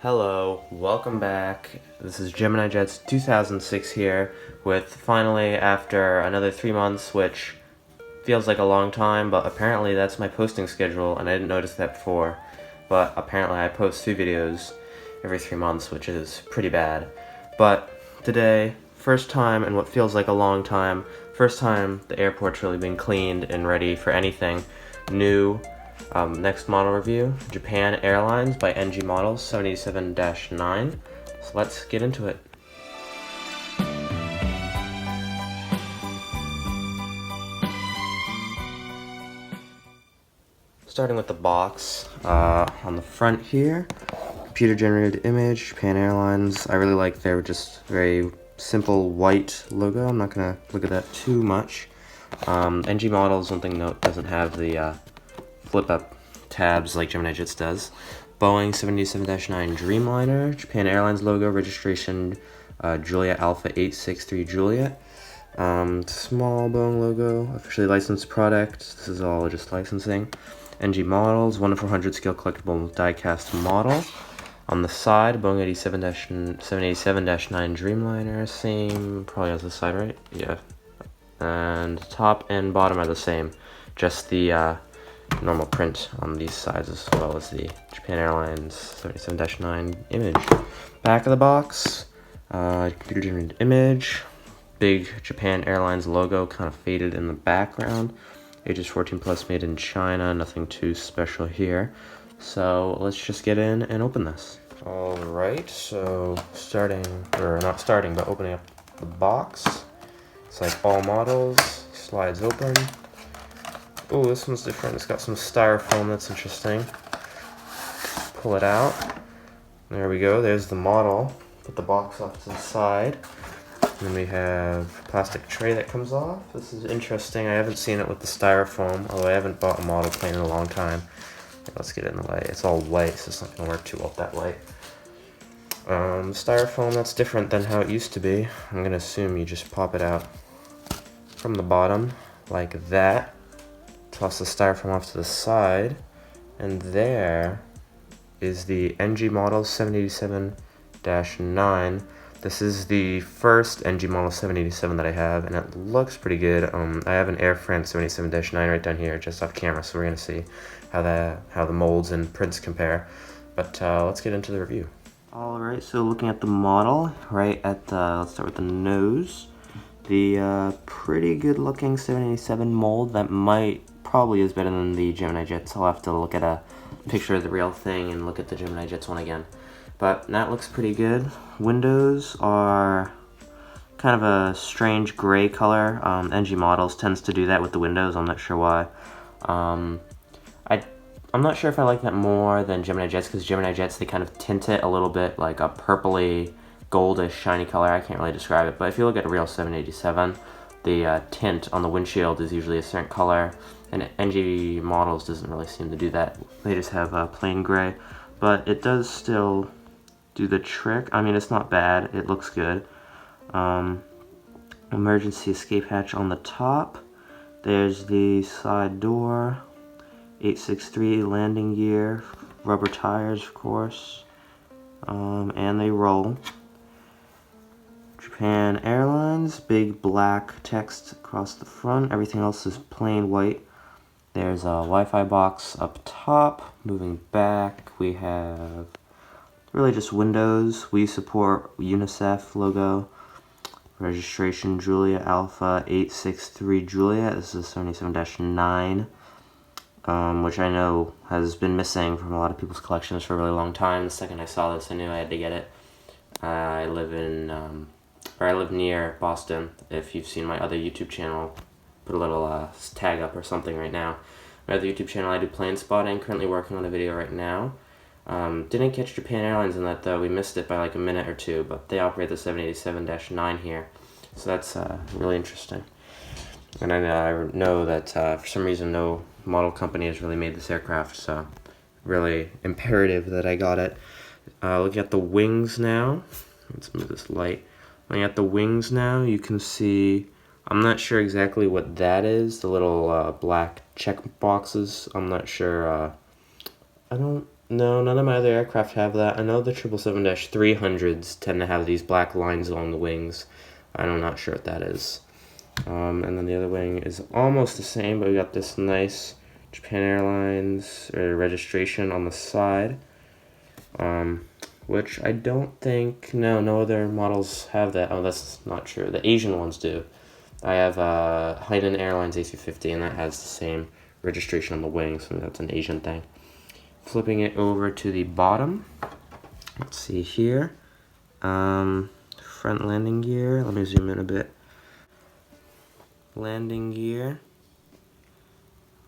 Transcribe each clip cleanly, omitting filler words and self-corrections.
Hello, welcome back. This is Gemini Jets 2006 here, with finally, after another 3 months, which feels like a long time, but apparently that's my posting schedule, and I didn't notice that before. But apparently I post 2 videos every 3 months, which is pretty bad. But today, first time in what feels like a long time, first time the airport's really been cleaned and ready for anything new. Next model review, Japan Airlines by NG Models 787-9. So let's get into it. Starting with the box, on the front here, computer generated image, Japan Airlines. I really like their just very simple white logo. I'm not gonna look at that too much. NG Models, one thing note, doesn't have the flip up tabs like Gemini Jets does. Boeing 787-9 Dreamliner, Japan Airlines logo, registration Juliet Alpha 863 Juliet. Small Boeing logo, officially licensed product. This is all just licensing. NG Models, 1 in 400 scale collectible die-cast model. On the side, Boeing 787-9 Dreamliner, same, probably has the side, right? Yeah. And top and bottom are the same, just the normal print on these sides as well as the Japan Airlines 77-9 image. Back of the box, computer generated image, big Japan Airlines logo kind of faded in the background. Ages 14 plus, made in China, nothing too special here. So let's just get in and open this. Alright, so opening up the box. It's like all models, slides open. Oh, this one's different. It's got some styrofoam, that's interesting. Pull it out. There we go, there's the model. Put the box off to the side. And then we have a plastic tray that comes off. This is interesting. I haven't seen it with the styrofoam, although I haven't bought a model plane in a long time. Let's get it in the light. It's all white, so it's not going to work too well with that light. Styrofoam, that's different than how it used to be. I'm going to assume you just pop it out from the bottom, like that. Toss the styrofoam off to the side, and there is the NG Model 787-9. This is the first NG Model 787 that I have, and it looks pretty good. I have an Air France 787-9 right down here, just off camera, so we're gonna see how the molds and prints compare. But let's get into the review. All right, so looking at the model, let's start with the nose. The pretty good looking 787 mold that probably is better than the Gemini Jets. I'll have to look at a picture of the real thing and look at the Gemini Jets one again. But that looks pretty good. Windows are kind of a strange gray color. NG Models tends to do that with the windows. I'm not sure why. I'm not sure if I like that more than Gemini Jets, because Gemini Jets, they kind of tint it a little bit like a purpley, goldish, shiny color. I can't really describe it, but if you look at a real 787, the tint on the windshield is usually a certain color, and NG Models doesn't really seem to do that. They just have plain gray, but it does still do the trick. I mean, it's not bad. It looks good. Emergency escape hatch on the top. There's the side door. 863 landing gear. Rubber tires, of course. And they roll. Japan Airlines, big black text across the front. Everything else is plain white. There's a Wi-Fi box up top. Moving back, we have really just windows. We support UNICEF logo. Registration Juliet Alpha 863 Juliet. This is 77-9, which I know has been missing from a lot of people's collections for a really long time. The second I saw this, I knew I had to get it. I live near Boston. If you've seen my other YouTube channel, put a little tag up or something right now. My other YouTube channel, I do plane spotting. Currently working on a video right now. Didn't catch Japan Airlines in that though. We missed it by like a minute or two, but they operate the 787-9 here, so that's really interesting. And I know that for some reason no model company has really made this aircraft, so really imperative that I got it. Looking at the wings now. Let's move this light. Looking at the wings now, you can see, I'm not sure exactly what that is, the little black check boxes. I'm not sure, I don't No, none of my other aircraft have that. I know the 777-300s tend to have these black lines along the wings. I'm not sure what that is. And then the other wing is almost the same, but we got this nice Japan Airlines registration on the side. Which I don't think, no other models have that. Oh, that's not true. The Asian ones do. I have Haneda Airlines A350, and that has the same registration on the wing, so that's an Asian thing. Flipping it over to the bottom, let's see here. Front landing gear, let me zoom in a bit. Landing gear.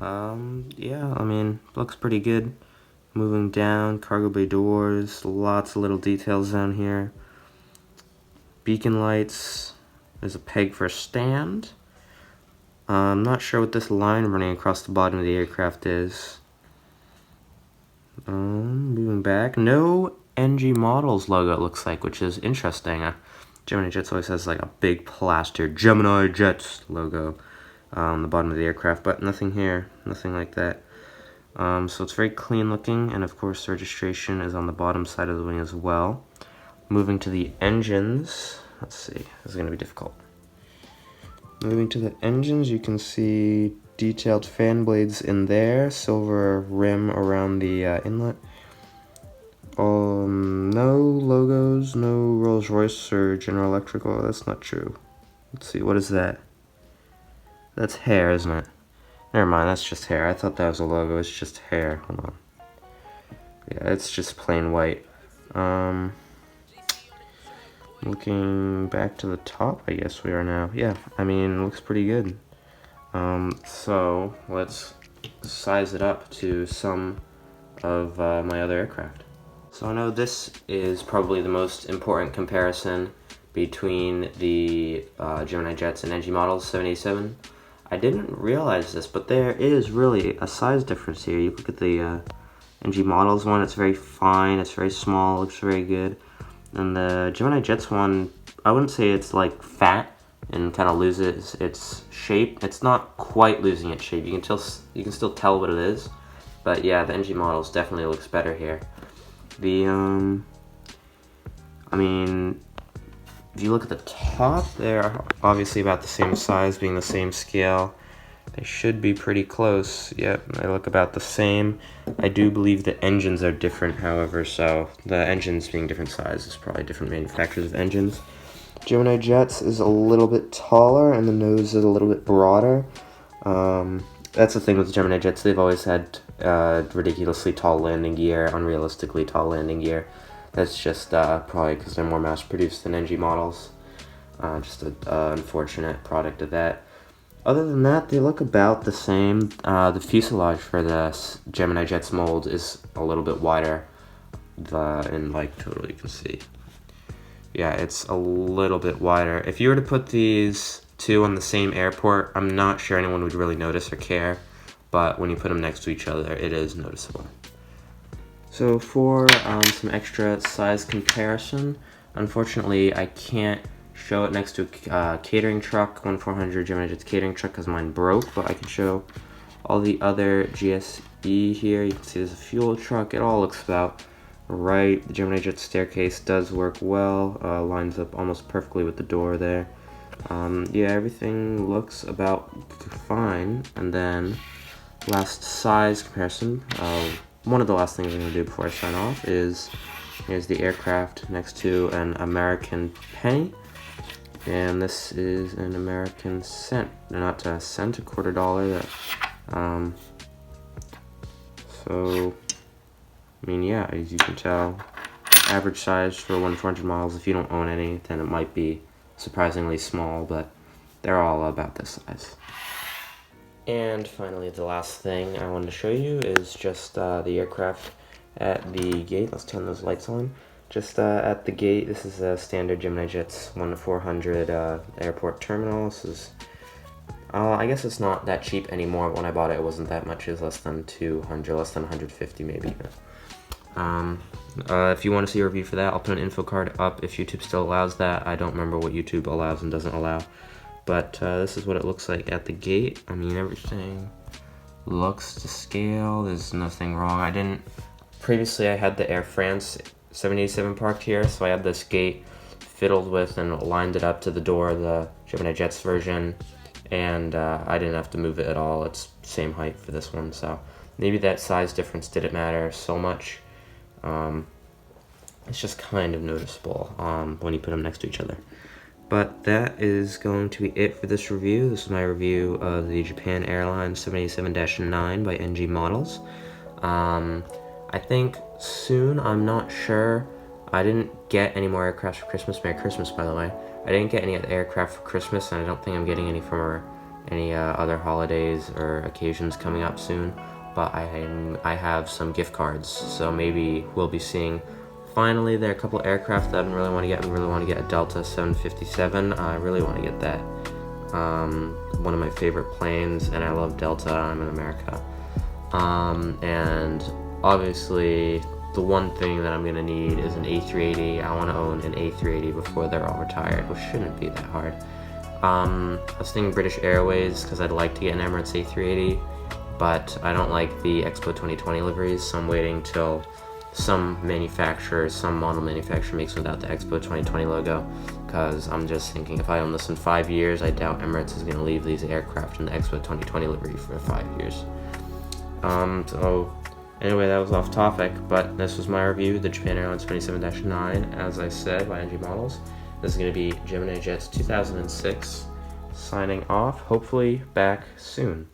Yeah, I mean, looks pretty good. Moving down, cargo bay doors, lots of little details down here. Beacon lights, there's a peg for a stand. I'm not sure what this line running across the bottom of the aircraft is. Moving back, no NG Models logo it looks like, which is interesting. Gemini Jets always has like a big plastered Gemini Jets logo on the bottom of the aircraft, but nothing here, nothing like that. So it's very clean looking, and of course the registration is on the bottom side of the wing as well. Moving to the engines, let's see, this is going to be difficult. Moving to the engines, you can see detailed fan blades in there, silver rim around the inlet. No logos, no Rolls-Royce or General Electric. Oh, that's not true. Let's see, what is that? That's hair, isn't it? Never mind, that's just hair. I thought that was a logo, it's just hair. Hold on. Yeah, it's just plain white. Looking back to the top, I guess we are now. Yeah, I mean, it looks pretty good. So let's size it up to some of my other aircraft. So I know this is probably the most important comparison between the Gemini Jets and NG Models 787. I didn't realize this, but there is really a size difference here. You look at the NG Models one, it's very fine, it's very small, looks very good. And the Gemini Jets one, I wouldn't say it's like fat and kind of loses its shape. It's not quite losing its shape. You can still tell what it is. But yeah, the NG Models definitely looks better here. The I mean, if you look at the top, they're obviously about the same size, being the same scale. They should be pretty close. Yep, they look about the same. I do believe the engines are different, however, so the engines being different sizes, probably different manufacturers of engines. Gemini Jets is a little bit taller, and the nose is a little bit broader. That's the thing with Gemini Jets. They've always had ridiculously tall landing gear, unrealistically tall landing gear. That's just probably because they're more mass-produced than NG Models. Just an unfortunate product of that. Other than that, they look about the same. The fuselage for the Gemini Jets mold is a little bit wider. In like total, you can see. Yeah, it's a little bit wider. If you were to put these two on the same airport, I'm not sure anyone would really notice or care. But when you put them next to each other, it is noticeable. So for some extra size comparison, unfortunately I can't show it next to a catering truck, 1400 Gemini Jets catering truck, because mine broke, but I can show all the other GSE here. You can see there's a fuel truck. It all looks about right. The Gemini Jets staircase does work well, lines up almost perfectly with the door there. Yeah, everything looks about fine. And then last size comparison, one of the last things I'm going to do before I sign off is here's the aircraft next to an American penny, and this is an American cent. Not a cent, a $quarter. That so I mean, yeah, as you can tell, average size for 1400 miles. If you don't own any, then it might be surprisingly small, but they're all about this size. And finally, the last thing I wanted to show you is just the aircraft at the gate. Let's turn those lights on. Just at the gate, this is a standard Gemini Jets 1-400 airport terminal. This is, I guess it's not that cheap anymore. When I bought it, it wasn't that much. It was less than 200, less than 150 maybe. If you want to see a review for that, I'll put an info card up if YouTube still allows that. I don't remember what YouTube allows and doesn't allow. But this is what it looks like at the gate. I mean, everything looks to scale. There's nothing wrong. I didn't previously I had the Air France 787 parked here, so I had this gate fiddled with and lined it up to the door, the Gemini Jets version, and I didn't have to move it at all. It's same height for this one, so maybe that size difference didn't matter so much. It's just kind of noticeable when you put them next to each other. But that is going to be it for this review. This is my review of the Japan Airlines 787-9 by NG Models. I think soon, I'm not sure. I didn't get any more aircraft for Christmas. Merry Christmas, by the way. I didn't get any aircraft for Christmas, and I don't think I'm getting any for any other holidays or occasions coming up soon. But I have some gift cards, so maybe we'll be seeing. Finally, there are a couple aircraft that I really want to get. I really want to get a Delta 757. I really want to get that. One of my favorite planes, and I love Delta. I'm in America. And obviously, the one thing that I'm going to need is an A380. I want to own an A380 before they're all retired, which shouldn't be that hard. I was thinking British Airways because I'd like to get an Emirates A380, but I don't like the Expo 2020 liveries, so I'm waiting till some model manufacturer makes without the Expo 2020 logo, because I'm just thinking if I own this in 5 years, I doubt Emirates is going to leave these aircraft in the Expo 2020 livery for 5 years. So anyway, that was off topic, but this was my review, the Japan Airlines 27-9, as I said, by NG Models. This is going to be Gemini Jets 2006, signing off, hopefully back soon.